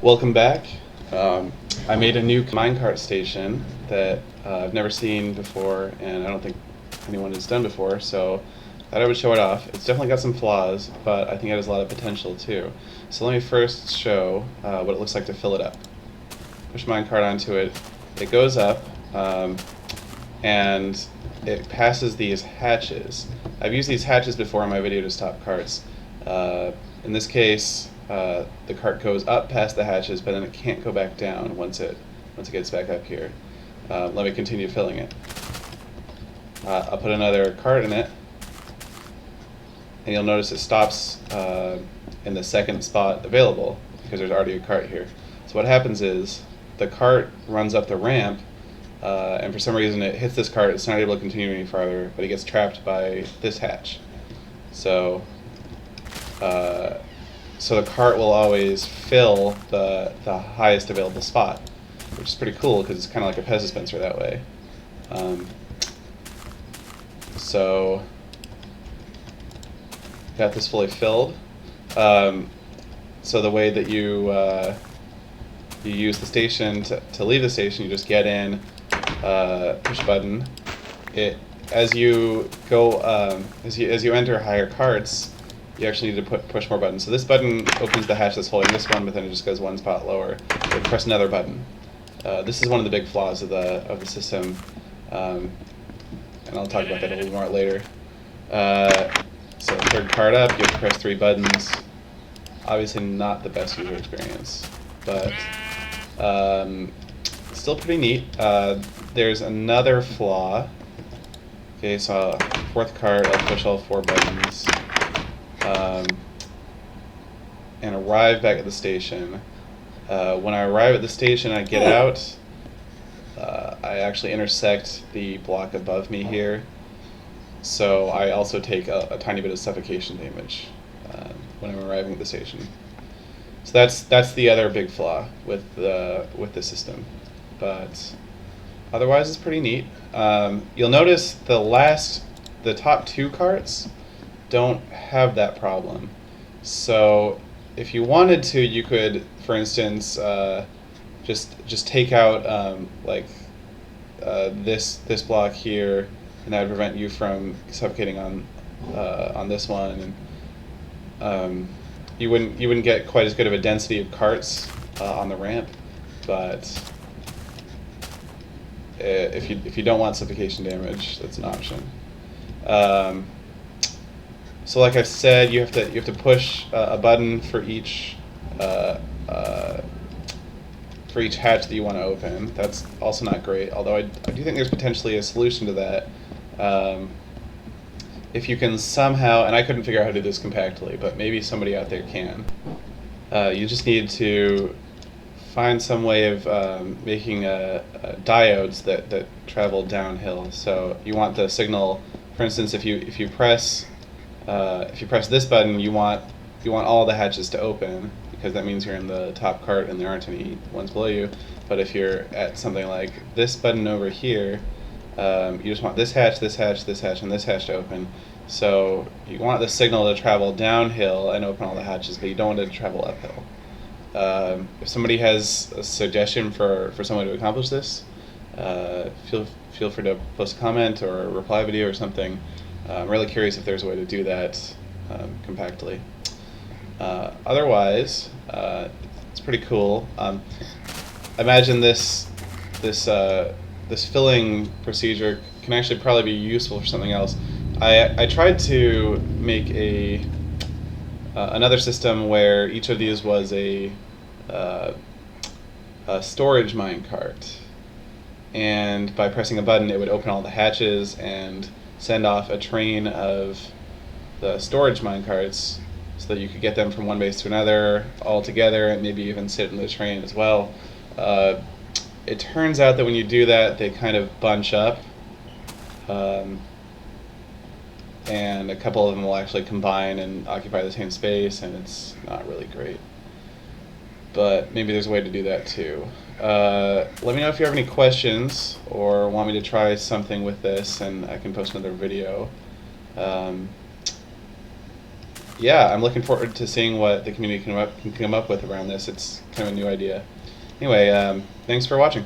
Welcome back. I made a new minecart station that I've never seen before, and I don't think anyone has done before, so I thought I would show it off. It's definitely got some flaws, but I think it has a lot of potential too. So let me first show what it looks like to fill it up. Push minecart onto it. It goes up, and it passes these hatches. I've used these hatches before in my video to stop carts. In this case, the cart goes up past the hatches, but then it can't go back down once it gets back up here. Let me continue filling it. I'll put another cart in it, and you'll notice it stops in the second spot available because there's already a cart here. So what happens is the cart runs up the ramp, and for some reason it hits this cart. It's not able to continue any farther, but it gets trapped by this hatch. So the cart will always fill the highest available spot, which is pretty cool because it's kind of like a Pez dispenser that way. So got this fully filled. So the way that you use the station to leave the station, you just get in, push a button. As you go as you enter higher carts, you actually need to push more buttons. So this button opens the hatch that's holding this one, but then it just goes one spot lower. You press another button. This is one of the big flaws of the system, and I'll talk about that a little more later. So third card up, you have to press 3 buttons. Obviously not the best user experience, but still pretty neat. There's another flaw. Okay, so fourth card, I'll push all 4 buttons. And arrive back at the station. When I arrive at the station, I get out. I actually intersect the block above me here, so I also take a tiny bit of suffocation damage when I'm arriving at the station. So that's the other big flaw with the system, but otherwise it's pretty neat. You'll notice the top 2 carts don't have that problem. So if you wanted to, you could, for instance, just take out this block here, and that would prevent you from suffocating on this one. And you wouldn't get quite as good of a density of carts on the ramp, but if you don't want suffocation damage, that's an option. So like I said, you have to push a button for each hatch that you want to open. That's also not great, although I do think there's potentially a solution to that. If you can somehow, and I couldn't figure out how to do this compactly, but maybe somebody out there can. You just need to find some way of making diodes that travel downhill. So you want the signal, for instance, if you press this button, you want all the hatches to open, because that means you're in the top cart and there aren't any ones below you. But if you're at something like this button over here, you just want this hatch, this hatch, this hatch, and this hatch to open. So you want the signal to travel downhill and open all the hatches, but you don't want it to travel uphill. If somebody has a suggestion for someone to accomplish this, feel free to post a comment or a reply video or something. I'm really curious if there's a way to do that compactly. Otherwise, it's pretty cool. Imagine this filling procedure can actually probably be useful for something else. I tried to make another system where each of these was a storage minecart, and by pressing a button, it would open all the hatches and send off a train of the storage minecarts so that you could get them from one base to another all together, and maybe even sit in the train as well. It turns out that when you do that, they kind of bunch up, and a couple of them will actually combine and occupy the same space, and it's not really great. But maybe there's a way to do that too. Let me know if you have any questions or want me to try something with this, and I can post another video. yeah, I'm looking forward to seeing what the community can come up with around this. It's kind of a new idea. Anyway, thanks for watching.